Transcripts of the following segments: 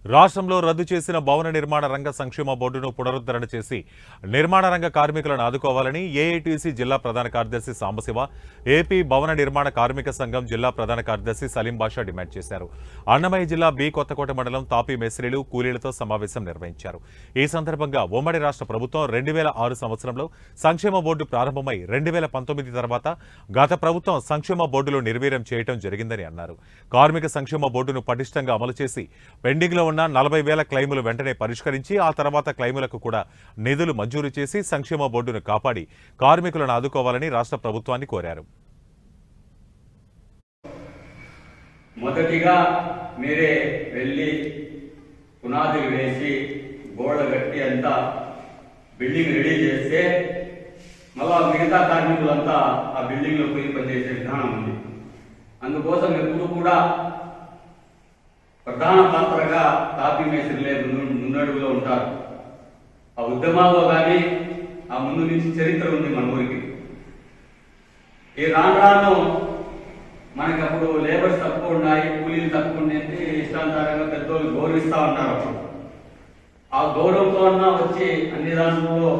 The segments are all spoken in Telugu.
రాష్ట్రంలో రద్దు చేసిన భవన నిర్మాణ రంగ సంక్షేమ బోర్డును పునరుద్ధరణ చేసి నిర్మాణ రంగ కార్మికులను ఆదుకోవాలని ఏఐటీసీ జిల్లా ప్రధాన కార్యదర్శి సాంబశివ, ఏపీ భవన నిర్మాణ కార్మిక సంఘం జిల్లా ప్రధాన కార్యదర్శి సలీం బాషా డిమాండ్ చేశారు. అన్నమయ్య జిల్లా బి కొత్తకోట మండలం తాపీ మేస్త్రీలు కూలీలతో సమావేశం నిర్వహించారు. ఈ సందర్భంగా ఉమ్మడి రాష్ట్ర ప్రభుత్వం 2006 సంవత్సరంలో సంక్షేమ బోర్డు ప్రారంభమై 2019 తర్వాత గత ప్రభుత్వం సంక్షేమ బోర్డులు నిర్వీర్యం చేయడం జరిగిందని అన్నారు. కార్మిక సంక్షేమ బోర్డును పటిష్టంగా అమలు చేసి పెండింగ్లో ఉన్న 40,000 క్లెయిములు వెంటనే పరిష్కరించి ఆ తర్వాత క్లెయిములకు కూడా నిధులు మంజూరు చేసి సంక్షేమ బోర్డును కాపాడి కార్మికులను ఆదుకోవాలని రాష్ట్ర ప్రభుత్వాన్ని కోరారు. మొదటిగా మీరే వెళ్ళి పునాదులు వేసి గోడ కట్టి అంతా బిల్డింగ్ రెడీ చేస్తే మళ్ళా మిగతా కార్మికులంతా ఆ బిల్డింగ్లో పోయి పనిచేసే విధానం ఉంది. అందుకోసం ఎప్పుడు కూడా ప్రధాన పాత్రగా తాపీ మేస్త్రీలే ముందడుగులో ఉంటారు. ఆ ఉద్యమాల్లో కానీ ఆ ముందు నుంచి చరిత్ర ఉంది మన ఊరికి. ఈ రాను మనకి అప్పుడు లేబర్స్ తక్కువ ఉన్నాయి, కూలీలు తక్కువ ఉండేది, ఇష్టానుసారంగా పెద్దోళ్ళు గౌరవిస్తూ ఉంటారు. అప్పుడు ఆ గౌరవంతో అన్నా వచ్చి అన్ని దాంట్లో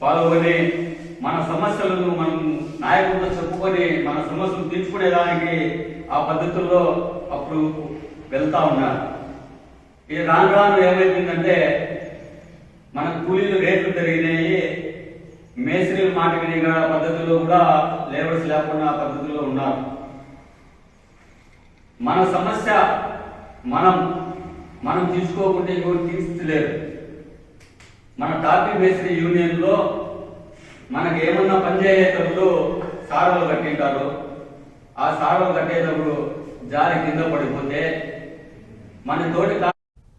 పాల్గొని మన సమస్యలను మనం నాయకులతో చెప్పుకొని మన సమస్యలు తీర్చుకునేదానికి ఆ పద్ధతుల్లో అప్పుడు వెళ్తా ఉన్నారు. ఈ రాను ఏమైందంటే మన కూలీలు రేట్లు పెరిగినాయి, మేస్త్రీలు మాట వినే పద్ధతిలో కూడా లేబర్స్ లేకుండా ఆ పద్ధతిలో ఉన్నారు. మన సమస్య మనం తీసుకోకుంటే ఎవరు తీర్చలేరు. మన టాపీ మేస్త్రీ యూనియన్లో మనకి ఏమన్నా పనిచేసేటప్పుడు సారలు కట్టింటారు. ఆ సారలు కట్టేటప్పుడు జారి కింద పడిపోతే మన తోటి